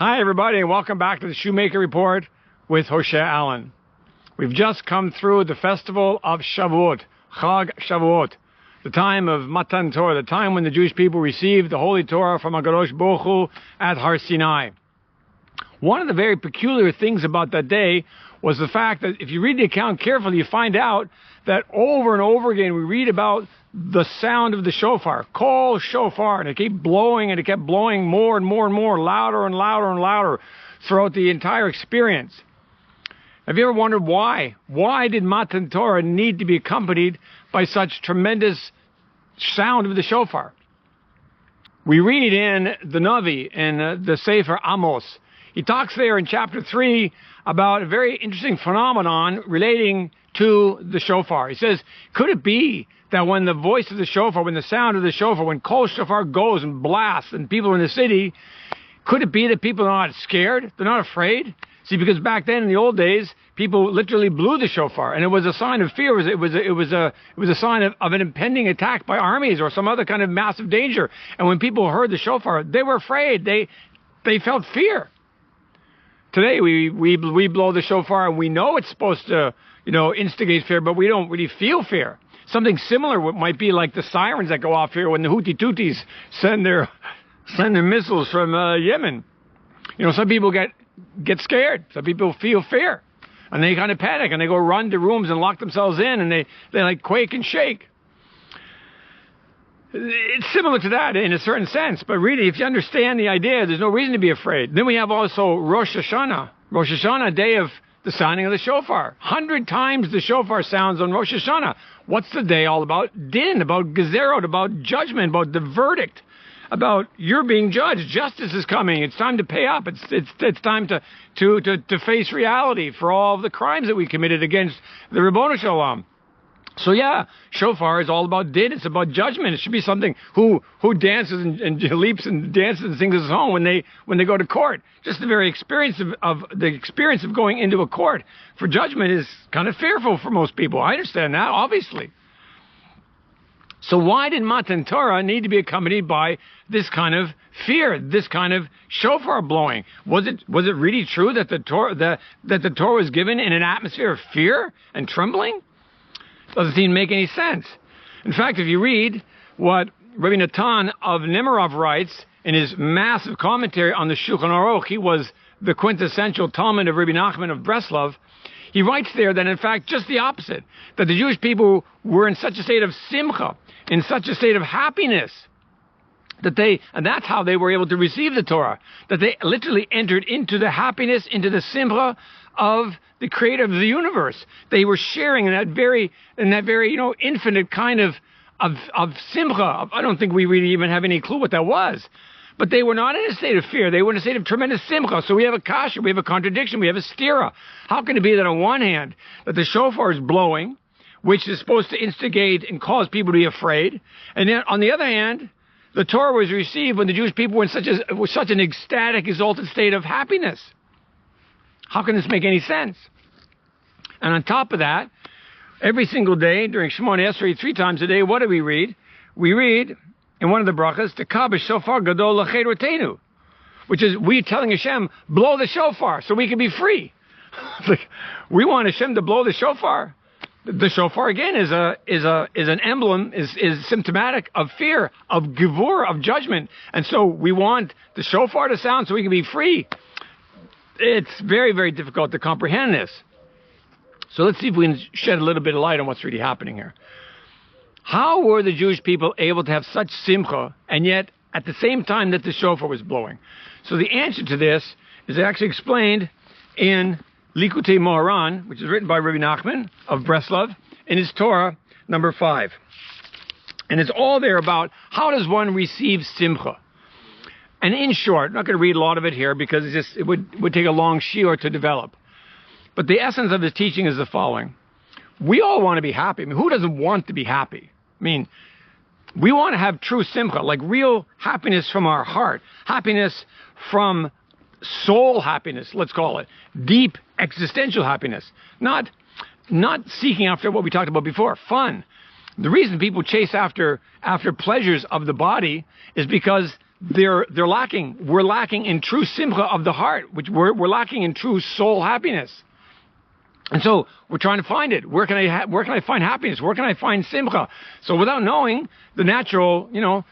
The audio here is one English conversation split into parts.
Hi, everybody, and welcome back to the Shoemaker Report with Hosea Allen. We've just come through the festival of Shavuot, Chag Shavuot, the time of Matan Torah, the time when the Jewish people received the Holy Torah from HaKadosh Baruch Hu at Har Sinai. One of the very peculiar things about that day was the fact that if you read the account carefully, you find out that over and over again we read about the sound of the shofar, call shofar, and it kept blowing, and it kept blowing more and more and more, louder and louder and louder throughout the entire experience. Have you ever wondered why? Why did Matan Torah need to be accompanied by such tremendous sound of the shofar? We read in the Navi, in the Sefer Amos, he talks there in chapter 3 about a very interesting phenomenon relating to the shofar. He says, could it be that when the voice of the shofar, when the sound of the shofar, when kol shofar goes and blasts and people are in the city, could it be that people are not scared? They're not afraid? See, because back then in the old days, people literally blew the shofar, and it was a sign of fear. It was a sign of an impending attack by armies or some other kind of massive danger. And when people heard the shofar, they were afraid. They felt fear. Today we blow the shofar and we know it's supposed to, instigate fear, but we don't really feel fear. Something similar might be like the sirens that go off here when the Houthi-Tutsis send their missiles from Yemen. Some people get scared. Some people feel fear, and they kind of panic, and they go run to rooms and lock themselves in, and they like quake and shake. It's similar to that in a certain sense, but really, if you understand the idea, there's no reason to be afraid. Then we have also Rosh Hashanah, day of the sounding of the shofar. 100 times the shofar sounds on Rosh Hashanah. What's the day all about? Din, about gezerot, about judgment, about the verdict, about you're being judged. Justice is coming. It's time to pay up. It's time to face reality for all of the crimes that we committed against the Ribono Shel Olam. So yeah, shofar is all about din. It's about judgment. It should be something who dances and leaps and dances and sings a song when they go to court. Just the very experience of going into a court for judgment is kind of fearful for most people. I understand that, obviously. So why did Matan Torah need to be accompanied by this kind of fear, this kind of shofar blowing? Was it really true that the Torah was given in an atmosphere of fear and trembling? Doesn't seem to make any sense. In fact, if you read what Rabbi Natan of Nemirov writes in his massive commentary on the Shulchan Aruch, he was the quintessential Talmud of Rabbi Nachman of Breslov. He writes there that, in fact, just the opposite, that the Jewish people were in such a state of simchah, in such a state of happiness, and that's how they were able to receive the Torah, that they literally entered into the happiness, into the simcha of the creator of the universe. They were sharing in that very infinite kind of simcha. I don't think we really even have any clue what that was. But they were not in a state of fear. They were in a state of tremendous simcha. So we have a kasha, we have a contradiction, we have a stira. How can it be that on one hand, that the shofar is blowing, which is supposed to instigate and cause people to be afraid, and then on the other hand, the Torah was received when the Jewish people were in such an ecstatic, exalted state of happiness? How can this make any sense? And on top of that, every single day during Shemona Esrei, 3 times a day, what do we read? We read in one of the brachas, Tekah b'shofar gadol l'cheirotenu, which is we telling Hashem, blow the shofar so we can be free. We want Hashem to blow the shofar. The shofar again is an emblem, is symptomatic of fear, of gevurah, of judgment, and so we want the shofar to sound so we can be free. It's very, very difficult to comprehend this. So let's see if we can shed a little bit of light on what's really happening here. How were the Jewish people able to have such simcha, and yet at the same time that the shofar was blowing? So the answer to this is actually explained in Likutei Moharan, which is written by Rabbi Nachman of Breslov, in his Torah number 5. And it's all there about how does one receive simcha. And in short, I'm not going to read a lot of it here because it would take a long shiur to develop. But the essence of his teaching is the following. We all want to be happy. I mean, who doesn't want to be happy? I mean, we want to have true simcha, like real happiness from our heart, happiness from soul happiness, let's call it, deep existential happiness, not seeking after what we talked about before, fun. The reason people chase after pleasures of the body is because they're lacking. We're lacking in true simcha of the heart, which we're lacking in true soul happiness. And so we're trying to find it. Where can I find happiness? Where can I find simcha? So without knowing, the natural,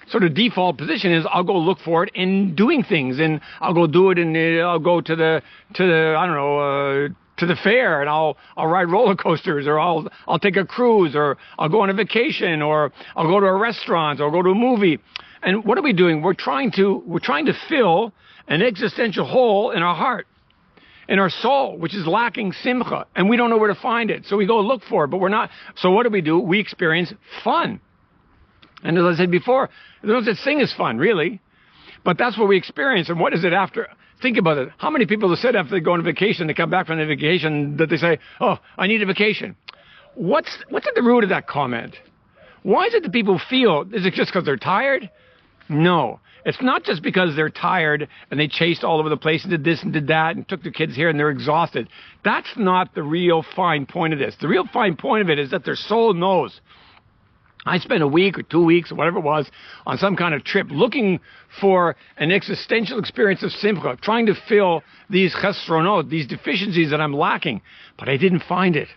sort of default position is I'll go look for it in doing things, and I'll go do it, and I'll go to the fair, and I'll ride roller coasters, or I'll take a cruise, or I'll go on a vacation, or I'll go to a restaurant, or go to a movie. And what are we doing? We're trying to fill an existential hole in our heart, in our soul, which is lacking simcha, and we don't know where to find it. So we go look for it, but we're not. So what do? We experience fun. And as I said before, there's no such thing as fun, really. But that's what we experience. And what is it after? Think about it. How many people have said after they go on a vacation, they come back from the vacation, that they say, oh, I need a vacation? What's at the root of that comment? Why is it that people feel, is it just because they're tired? No. It's not just because they're tired and they chased all over the place and did this and did that and took their kids here and they're exhausted. That's not the real fine point of this. The real fine point of it is that their soul knows. I spent a week or 2 weeks or whatever it was on some kind of trip looking for an existential experience of simcha, trying to fill these chesronot, these deficiencies that I'm lacking. But I didn't find it.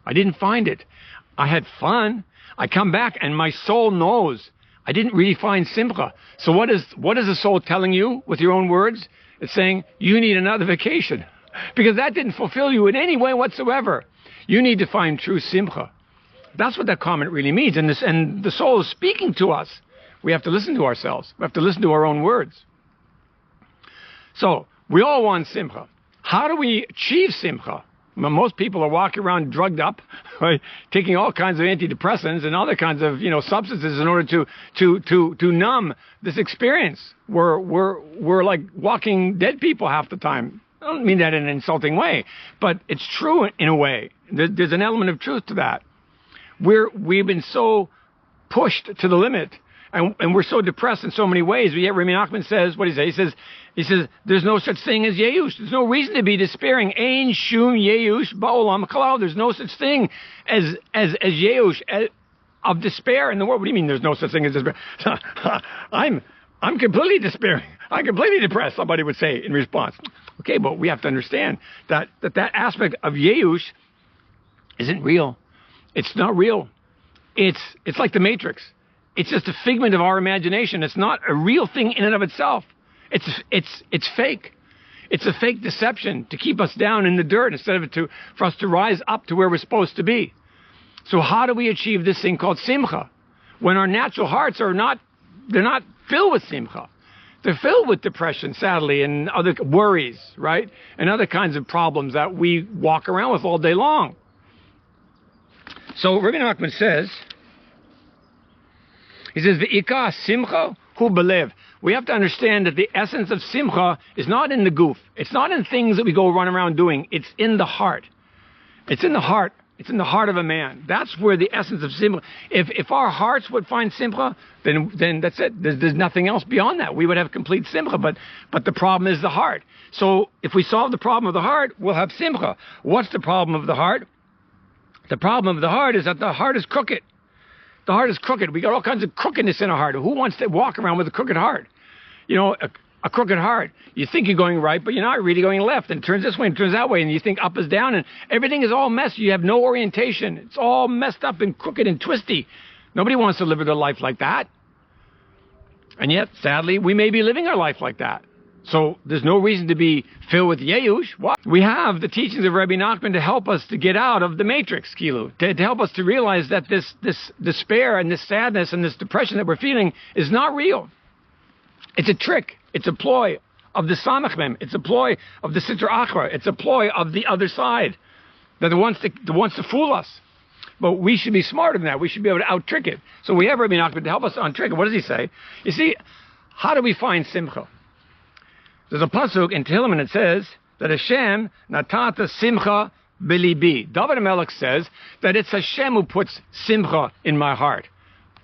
I had fun. I come back and my soul knows I didn't really find simcha. So what is the soul telling you with your own words? It's saying you need another vacation because that didn't fulfill you in any way whatsoever. You need to find true simcha. That's what that comment really means. And the soul is speaking to us. We have to listen to ourselves. We have to listen to our own words. So we all want simcha. How do we achieve simcha? Well, most people are walking around drugged up, right? Taking all kinds of antidepressants and other kinds of substances in order to numb this experience. We're like walking dead people half the time. I don't mean that in an insulting way, but it's true in a way. There's an element of truth to that. We've been so pushed to the limit, and we're so depressed in so many ways. But yet Rabbi Nachman says, what does he say? He says, there's no such thing as yeush. There's no reason to be despairing. Ein shum yeush ba'olam kalal. There's no such thing as yeush, of despair in the world. What do you mean there's no such thing as despair? I'm completely despairing. I'm completely depressed, somebody would say in response. Okay, but we have to understand that aspect of yeush isn't real. It's not real. It's like the Matrix. It's just a figment of our imagination. It's not a real thing in and of itself. It's fake. It's a fake deception to keep us down in the dirt instead of for us to rise up to where we're supposed to be. So how do we achieve this thing called simcha when our natural hearts they're not filled with simcha? They're filled with depression, sadly, and other worries, right? And other kinds of problems that we walk around with all day long. So Rabbi Nachman says, V'ika simcha hu belev. We have to understand that the essence of simcha is not in the goof. It's not in things that we go run around doing. It's in the heart. It's in the heart. It's in the heart of a man. That's where the essence of simcha. If our hearts would find simcha, then that's it. There's nothing else beyond that. We would have complete simcha. But the problem is the heart. So if we solve the problem of the heart, we'll have simcha. What's the problem of the heart? The problem of the heart is that the heart is crooked. The heart is crooked. We got all kinds of crookedness in our heart. Who wants to walk around with a crooked heart? A crooked heart. You think you're going right, but you're not really going left. And it turns this way and it turns that way. And you think up is down and everything is all messy. You have no orientation. It's all messed up and crooked and twisty. Nobody wants to live their life like that. And yet, sadly, we may be living our life like that. So there's no reason to be filled with yeush. What? We have the teachings of Rabbi Nachman to help us to get out of the matrix, Kilu, to help us to realize that this despair and this sadness and this depression that we're feeling is not real. It's a trick. It's a ploy of the samachmem. It's a ploy of the sitra achra. It's a ploy of the other side that wants to fool us. But we should be smarter than that. We should be able to out-trick it. So we have Rabbi Nachman to help us un-trick it. What does he say? You see, how do we find simcha? There's a pasuk in Tehillim and it says that Hashem natata simcha belibi. David HaMelech says that it's Hashem who puts simcha in my heart.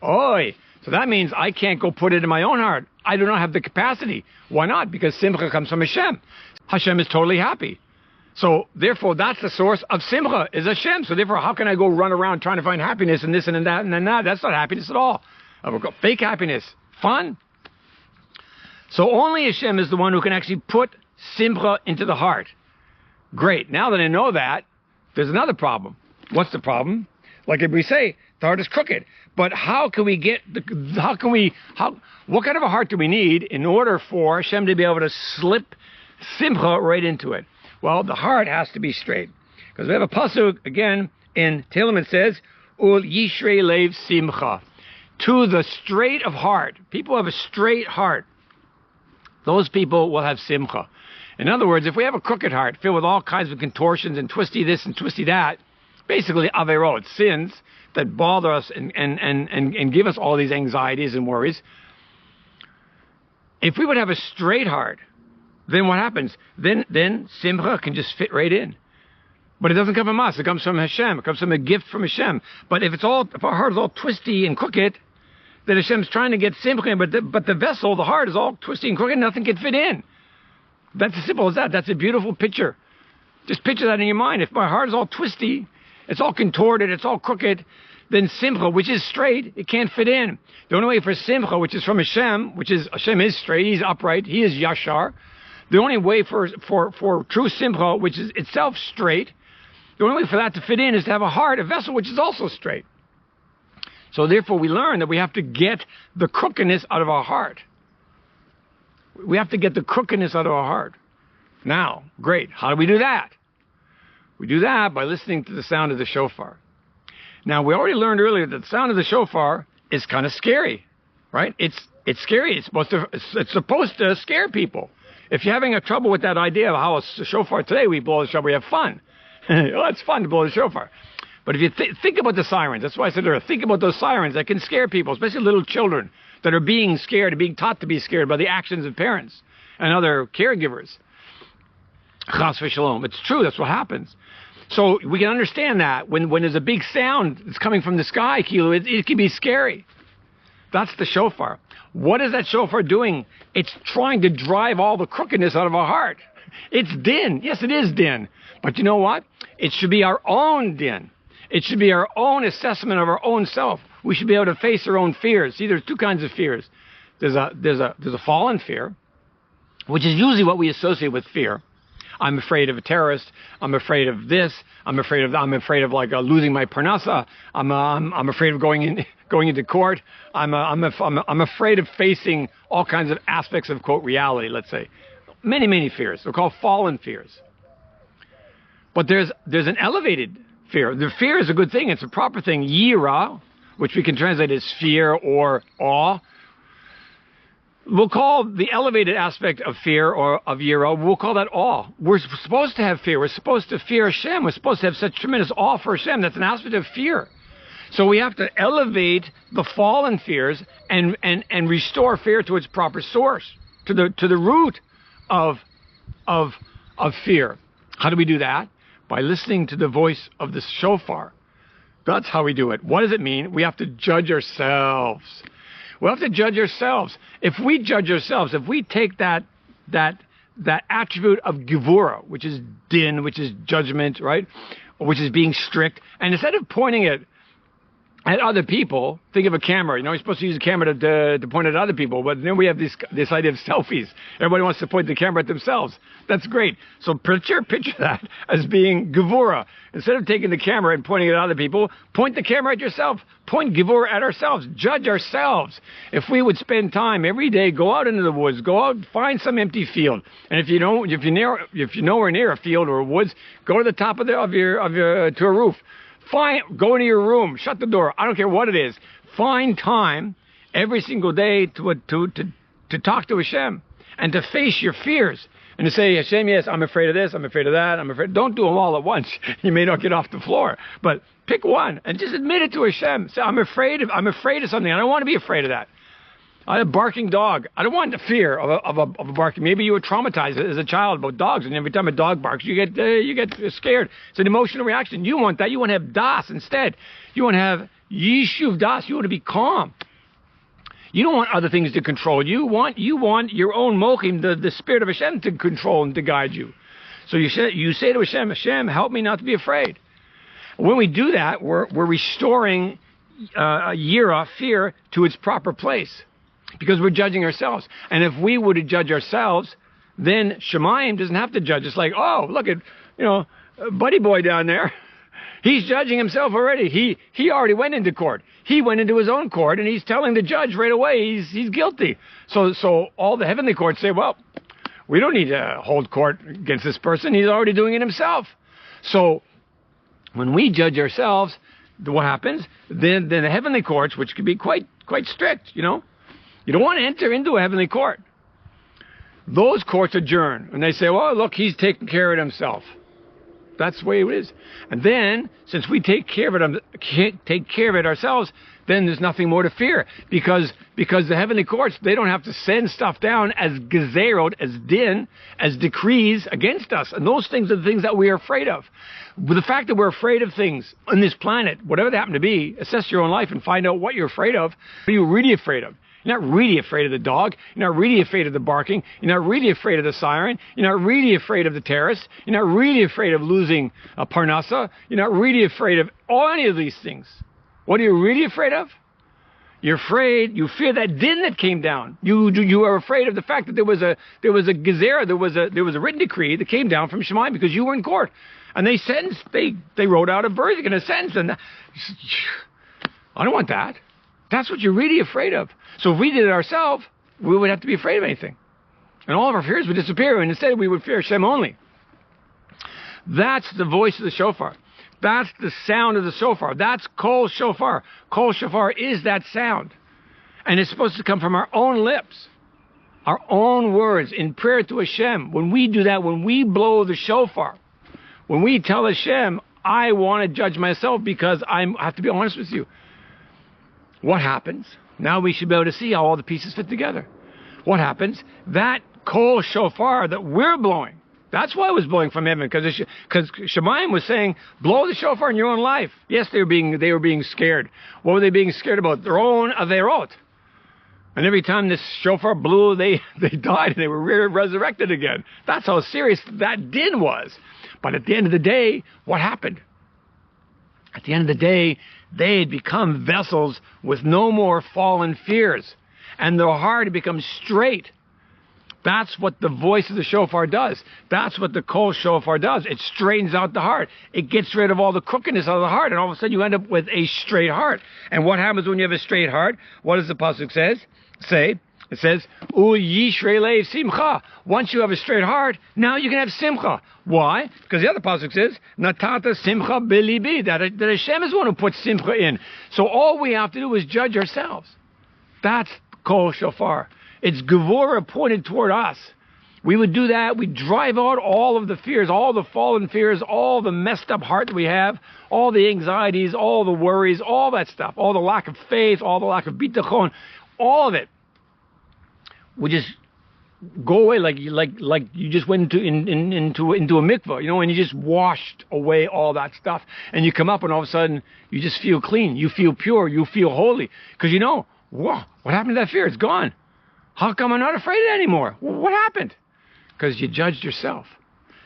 Oy! So that means I can't go put it in my own heart. I do not have the capacity. Why not? Because simcha comes from Hashem. Hashem is totally happy. So therefore that's the source of simcha, is Hashem. So therefore how can I go run around trying to find happiness in this and in that and then that? That's not happiness at all. Fake happiness. Fun. So only Hashem is the one who can actually put simcha into the heart. Great. Now that I know that, there's another problem. What's the problem? Like if we say, the heart is crooked. But how can we get, what kind of a heart do we need in order for Hashem to be able to slip simcha right into it? Well, the heart has to be straight. Because we have a pasuk, again, in Tehillim it says, Ul yishrei lev simcha. To the straight of heart. People have a straight heart. Those people will have simcha. In other words, if we have a crooked heart filled with all kinds of contortions and twisty this and twisty that, basically averot, sins that bother us and give us all these anxieties and worries. If we would have a straight heart, then what happens? Then simcha can just fit right in. But it doesn't come from us. It comes from Hashem. It comes from a gift from Hashem. But if our heart is all twisty and crooked, then Hashem's trying to get simcha, but the vessel, the heart, is all twisty and crooked, nothing can fit in. That's as simple as that. That's a beautiful picture. Just picture that in your mind. If my heart is all twisty, it's all contorted, it's all crooked, then simcha, which is straight, it can't fit in. The only way for simcha, which is from Hashem, Hashem is straight, He's upright, He is yashar. The only way for true simcha, which is itself straight, the only way for that to fit in is to have a heart, a vessel, which is also straight. So therefore we learn that we have to get the crookedness out of our heart. We have to get the crookedness out of our heart. Now, great. How do we do that? We do that by listening to the sound of the shofar. Now, we already learned earlier that the sound of the shofar is kind of scary, right? It's scary. It's supposed to scare people. If you're having a trouble with that idea of how a shofar today, we blow the shofar, we have fun. Well, it's fun to blow the shofar. But if you think about the sirens, that's why I said earlier, think about those sirens that can scare people, especially little children that are being scared, being taught to be scared by the actions of parents and other caregivers. Chas v'shalom. It's true, that's what happens. So we can understand that when there's a big sound that's coming from the sky, it can be scary. That's the shofar. What is that shofar doing? It's trying to drive all the crookedness out of our heart. It's din. Yes, it is din. But you know what? It should be our own din. It should be our own assessment of our own self. We should be able to face our own fears. See, there's two kinds of fears. There's a fallen fear, which is usually what we associate with fear. I'm afraid of a terrorist. I'm afraid of this. I'm afraid of like losing my parnasa. I'm afraid of going into court. I'm afraid of facing all kinds of aspects of quote reality. Let's say many fears. They're called fallen fears. But there's an elevated fear. The fear is a good thing. It's a proper thing. Yira, which we can translate as fear or awe. We'll call the elevated aspect of fear or of yira, we'll call that awe. We're supposed to have fear. We're supposed to fear Hashem. We're supposed to have such tremendous awe for Hashem. That's an aspect of fear. So we have to elevate the fallen fears and restore fear to its proper source, to the root of fear. How do we do that? By listening to the voice of the shofar. That's how we do it. What does it mean? We have to judge ourselves. We have to judge ourselves. If we judge ourselves, if we take that attribute of gevura, which is din, which is judgment, right, which is being strict, and instead of pointing it at other people, think of a camera. You know, you're supposed to use a camera to point at other people, but then we have this idea of selfies. Everybody wants to point the camera at themselves. That's great. So picture that as being gevura. Instead of taking the camera and pointing it at other people, point the camera at yourself. Point gevura at ourselves. Judge ourselves. If we would spend time every day, go out into the woods, go out, find some empty field, and if you're nowhere near a field or woods, go to the top of your to a roof. Go into your room, shut the door. I don't care what it is. Find time every single day to talk to Hashem and to face your fears and to say, Hashem, yes, I'm afraid of this, I'm afraid of that, I'm afraid. Don't do them all at once. You may not get off the floor, but pick one and just admit it to Hashem. Say, I'm afraid of something. I don't want to be afraid of that. I had a barking dog. I don't want the fear of a barking. Maybe you were traumatized as a child about dogs, and every time a dog barks, you get scared. It's an emotional reaction. You want that. You want to have das instead. You want to have yishuv das. You want to be calm. You don't want other things to control you. You want your own mochim, the spirit of Hashem, to control and to guide you. So you say to Hashem, Hashem, help me not to be afraid. When we do that, we're restoring yira, fear, to its proper place. because we're judging ourselves. And if we were to judge ourselves, then Shemayim doesn't have to judge. It's like, oh, look at, Buddy Boy down there. He's judging himself already. He already went into court. He went into his own court, and he's telling the judge right away he's guilty. So all the heavenly courts say, well, we don't need to hold court against this person. He's already doing it himself. So when we judge ourselves, what happens? Then the heavenly courts, which can be quite strict, you don't want to enter into a heavenly court. Those courts adjourn, and they say, well, look, he's taking care of it himself. That's the way it is. And then, since we take care of it ourselves, then there's nothing more to fear, because the heavenly courts, they don't have to send stuff down as gezerot, as din, as decrees against us. And those things are the things that we are afraid of. With the fact that we're afraid of things on this planet, whatever they happen to be, assess your own life and find out what you're afraid of. What are you really afraid of? You're not really afraid of the dog. You're not really afraid of the barking. You're not really afraid of the siren. You're not really afraid of the terrorist. You're not really afraid of losing a parnasa. You're not really afraid of any of these things. What are you really afraid of? You're afraid. You fear that din that came down. You are afraid of the fact that there was a gezerah, there was a written decree that came down from Shemayim because you were in court, and they wrote out a verdict and a sentence, and I don't want that. That's what you're really afraid of. So if we did it ourselves, we would have to be afraid of anything. And all of our fears would disappear, and instead we would fear Hashem only. That's the voice of the shofar. That's the sound of the shofar. That's kol shofar. Kol shofar is that sound. And it's supposed to come from our own lips, our own words in prayer to Hashem. When we do that, when we blow the shofar, when we tell Hashem, I want to judge myself because I have to be honest with you. What happens? Now we should be able to see how all the pieces fit together. What happens? That kol shofar that we're blowing, that's why it was blowing from heaven, because Shemayim was saying, blow the shofar in your own life. Yes, they were being scared. What were they being scared about? Their own averot. And every time this shofar blew, they died and they were resurrected again. That's how serious that din was. But at the end of the day, what happened? At the end of the day, they had become vessels with no more fallen fears. And their heart had become straight. That's what the voice of the shofar does. That's what the kol shofar does. It straightens out the heart. It gets rid of all the crookedness out of the heart. And all of a sudden you end up with a straight heart. And what happens when you have a straight heart? What does the pasuk say? It says, U yishrei leiv simcha. Once you have a straight heart, now you can have simcha. Why? Because the other pasuk says, Natata simcha belibi. That Hashem is the one who puts simcha in. So all we have to do is judge ourselves. That's kol shofar. It's gevurah pointed toward us. We would do that. We drive out all of the fears, all the fallen fears, all the messed up heart that we have, all the anxieties, all the worries, all that stuff, all the lack of faith, all the lack of bitachon, all of it. We just go away like you just went into a mikvah, and you just washed away all that stuff, and you come up and all of a sudden you just feel clean, you feel pure, you feel holy, because whoa, what happened to that fear? It's gone. How come I'm not afraid of it anymore? What happened? Because you judged yourself.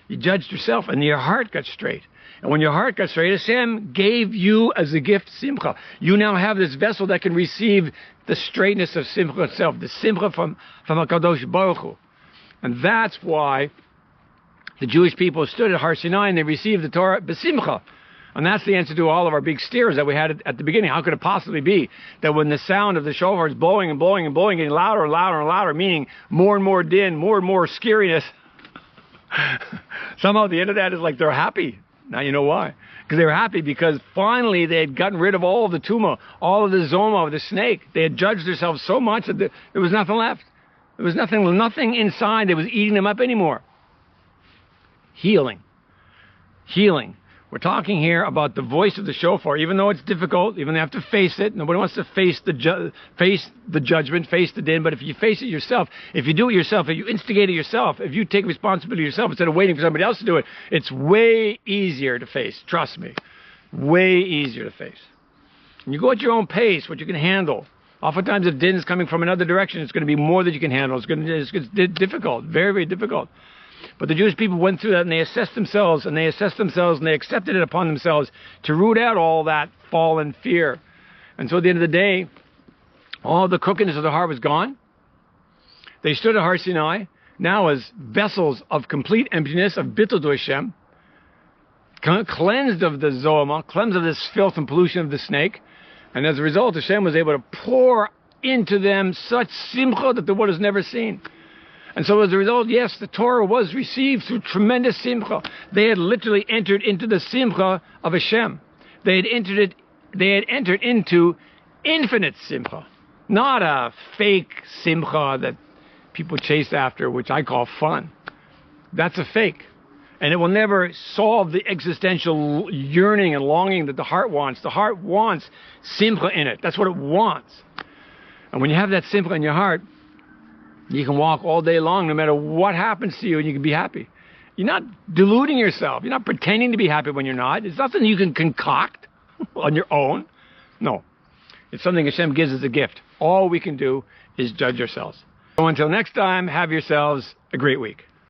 You judged yourself, and your heart got straight. And when your heart got straight, Hashem gave you as a gift simcha. You now have this vessel that can receive the straightness of simcha itself, the simcha from HaKadosh Baruch Hu. And that's why the Jewish people stood at Har Sinai and they received the Torah b'simcha. And that's the answer to all of our big steers that we had at the beginning. How could it possibly be that when the sound of the shofar is blowing and blowing and blowing, getting louder and louder and louder, meaning more and more din, more and more scariness, somehow the end of that is like they're happy. Now you know why. Because they were happy because finally they had gotten rid of all of the tumah, all of the zoma of the snake. They had judged themselves so much that there was nothing left. There was nothing inside that was eating them up anymore. Healing. We're talking here about the voice of the shofar, even though it's difficult, even though you have to face it. Nobody wants to face the judgment, face the din. But if you face it yourself, if you do it yourself, if you instigate it yourself, if you take responsibility yourself instead of waiting for somebody else to do it, it's way easier to face. Trust me. Way easier to face. And you go at your own pace, what you can handle. Oftentimes, if din is coming from another direction, it's going to be more that you can handle. It's difficult, very, very difficult. But the Jewish people went through that and they assessed themselves and they accepted it upon themselves to root out all that fallen fear. And so at the end of the day, all the crookedness of the heart was gone. They stood at Har Sinai, now as vessels of complete emptiness, of bittul to Hashem, cleansed of the zoama, cleansed of this filth and pollution of the snake. And as a result, Hashem was able to pour into them such simchah that the world has never seen. And so as a result, yes, the Torah was received through tremendous simchah. They had literally entered into the simchah of Hashem. They had entered into infinite simchah, not a fake simchah that people chase after, which I call fun. That's a fake. And it will never solve the existential yearning and longing that the heart wants. The heart wants simcha in it. That's what it wants. And when you have that simcha in your heart, you can walk all day long no matter what happens to you, and you can be happy. You're not deluding yourself. You're not pretending to be happy when you're not. It's nothing you can concoct on your own. No. It's something Hashem gives as a gift. All we can do is judge ourselves. So until next time, have yourselves a great week.